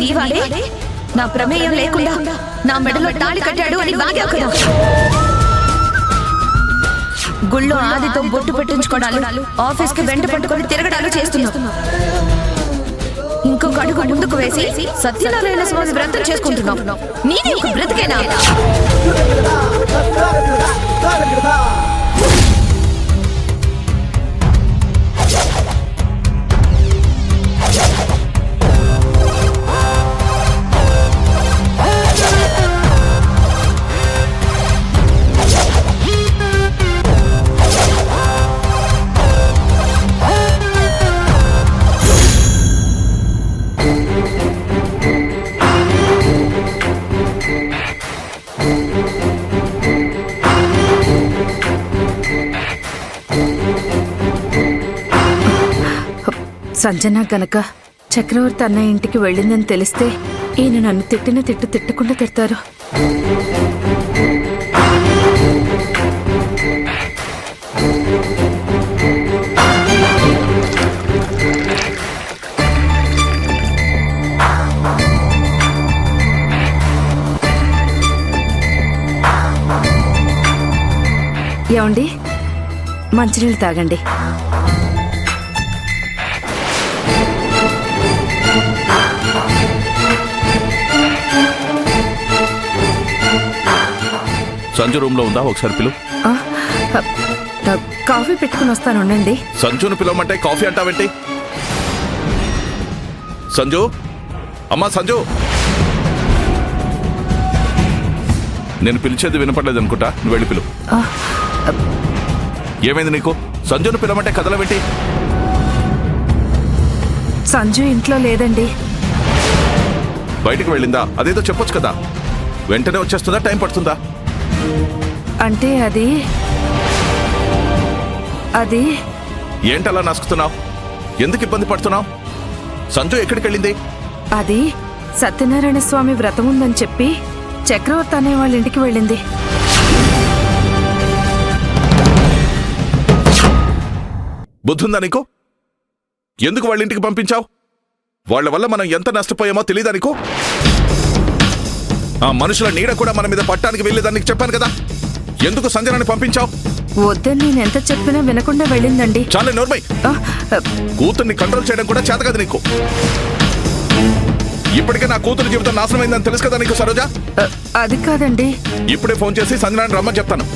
నీవాడే నా ప్రమేయం లేకుండా నా మెడలో తాళి కట్టాడు అని వాగావు కదా. గుళ్ళో ఆదితో బొట్టు పెట్టించుకోవడాలు, ఆఫీస్కి వెంట పట్టుకొని తిరగడాలు చేస్తున్నావు. ఇంకొక అడుగు ముందుకు వేసి సత్యనారాయణ స్వామి వ్రతం చేసుకుంటున్నావు. నీది ఒక బ్రతికేనా? సంజన గనక చక్రవర్తి అన్నయ్య ఇంటికి వెళ్ళిందని తెలిస్తే ఈయన నన్ను తిట్టిన తిట్టకుండా తిడతారు. ఏమండి, మంచినీళ్ళు తాగండి. సంజు రూమ్ లో ఉందా? ఒకసారి పిలు. కాఫీ పెట్టుకుని వస్తానుండండి. సంజును పిలవమంటే కాఫీ అంటావేంటి? సంజు, అమ్మా సంజు, నేను పిలిచేది వినపడలేదు అనుకుంటా. నువ్వు వెళ్ళి పిలు. ఏమైంది నీకు? సంజును పిలవమంటే కదలవేంటి? సంజు ఇంట్లో లేదండి. బయటికి వెళ్ళిందా? అదేదో చెప్పొచ్చు కదా. వెంటనే వచ్చేస్తుందా, టైం పడుతుందా? అంటే అది ఏంటలా నసుకుతున్నావు? ఎందుకు ఇబ్బంది పడుతున్నావు? సంజు ఎక్కడికి వెళ్ళింది? అది సత్యనారాయణ స్వామి వ్రతం ఉందని చెప్పి చక్రవర్తి అనే వాళ్ళ ఇంటికి వెళ్ళింది. బుద్ధుందా నీకు? ఎందుకు వాళ్ళ ఇంటికి పంపించావు? వాళ్ళ వల్ల మనం ఎంత నష్టపోయామో తెలీదా నీకు? ఆ మనుషుల నీడ కూడా మన మీద పట్టానికి వెళ్ళేదానికి చెప్పాను కదా. ఎందుకు సంజనాన్ని పంపించావు? వద్దని నేను ఎంత చెప్పినా వినకుండా వెళ్ళిందండి. చాలే నోర్మై. కూతుర్ని కంట్రోల్ చేయడం కూడా చేత కదా నీకు. ఇప్పటికే నా కూతురు జీవితం నాశనమైందని తెలుసు కదా నీకు సరోజా. అది కాదండి. ఇప్పుడే ఫోన్ చేసి సంజనాన్ని రమ్మని చెప్తాను.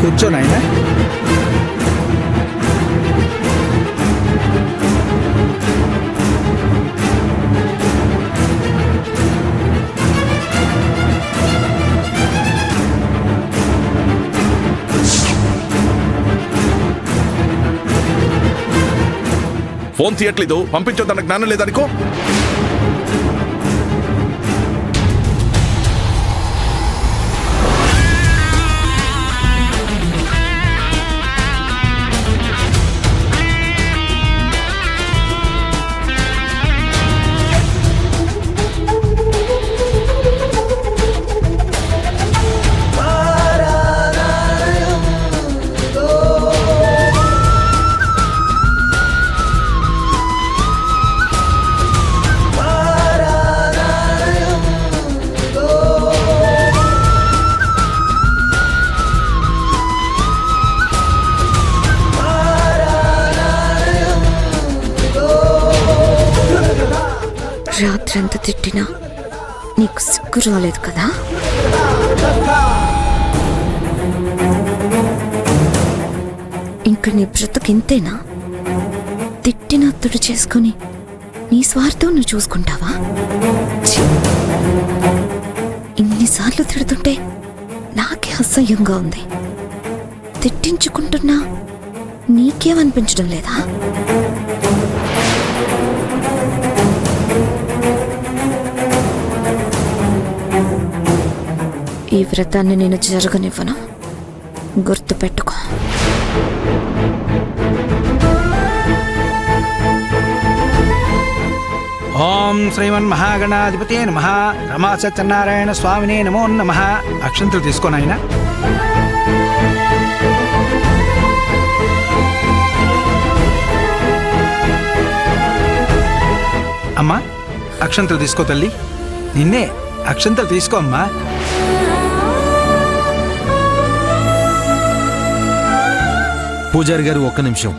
కూర్చో నాయనా. ఫోన్ తీయట్లేదు. పంపించొద్దన్న జ్ఞానం లేదనుకో. రాత్రంత తిట్టినా నీకు సిగ్గు రాలేదు కదా? ఇంక నీ బ్రతుకింతేనా? తిట్టినా తుడి చేసుకుని నీ స్వార్థం నువ్వు చూసుకుంటావా? ఇన్నిసార్లు తిడుతుంటే నాకే అసహ్యంగా ఉంది. తిట్టించుకుంటున్నా నీకేమనిపించడం లేదా? ఈ వ్రతాన్ని నేను జరగనివ్వను, గుర్తుపెట్టుకో. ఓం శ్రీమన్మహాగణాధిపతే నమః. రమా సత్యనారాయణ స్వామినే నమో నమః. అక్షంతలు తీసుకో నాయనా. అమ్మా అక్షంతలు తీసుకో తల్లి. నిన్నే అక్షంతలు తీసుకో అమ్మా. పూజారి గారు ఒక్క నిమిషం.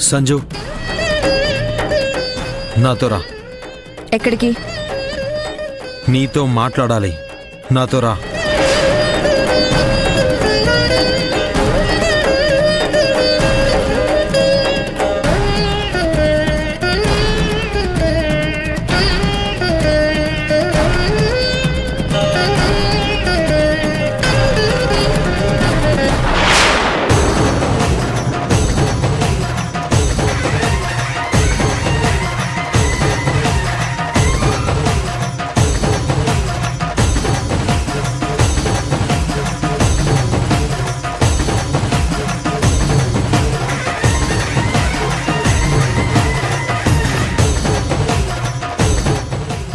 సంజు, నాతో రా. ఎక్కడికి? నీతో మాట్లాడాలి. నాతో రా.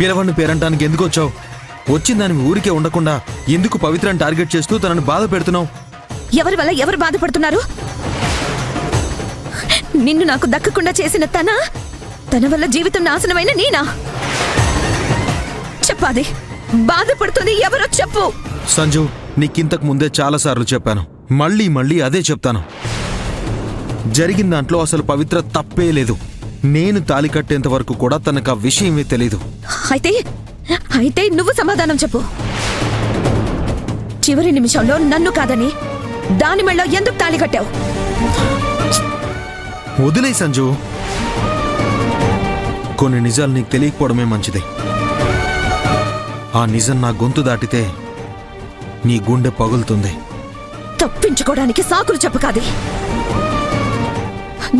పిలవని పేరంటానికి ఎందుకు వచ్చావు? వచ్చిందని ఊరికే ఉండకుండా ఎందుకు పవిత్రని టార్గెట్ చేస్తూ తనను బాధ పెడుతున్నావు? ఎవరి వల్ల ఎవరు బాధపడుతున్నారు? నిన్ను నాకు దక్కకుండా చేసిన తన వల్ల జీవితం నాశనమైన నేనా? చెప్పాది, బాధపడుతుంది ఎవరో చెప్పు. సంజు, నీకింతకు ముందే చాలాసార్లు చెప్పాను, మళ్ళీ మళ్ళీ అదే చెప్తాను. జరిగిన దాంట్లో అసలు పవిత్ర తప్పే లేదు. నేను తాళి కట్టేంత వరకు కూడా తనకు ఆ విషయమే తెలీదు. అయితే నువ్వు సమాధానం చెప్పు. చివరి నిమిషంలో నన్ను కాదని దాని మెళ్ళో ఎందుకు తాళి కట్టావు? వదిలే సంజు, కొన్ని నిజాలు నీకు తెలియకపోవడమే మంచిది. ఆ నిజం నా గొంతు దాటితే నీ గుండె పగులుతుంది. తప్పించుకోవడానికి సాకులు చెప్పు కాది.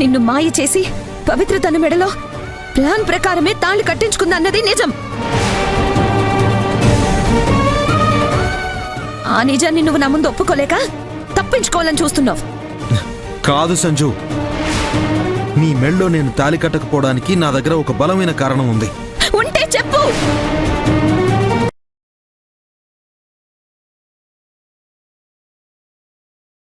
నిన్ను మాయ చేసి పవిత్ర తన మెడలో ప్లాన్ ప్రకారమే తాళి కట్టించుకుందన్నది నిజం. ఆ నిజాన్ని నువ్వు నా ముందు ఒప్పుకోలేక తప్పించుకోవాలని చూస్తున్నావు. కాదు సంజు, నీ మెళ్ళో నేను తాళి కట్టకపోవడానికి నా దగ్గర ఒక బలమైన కారణం ఉంది. ఉంటే చెప్పు.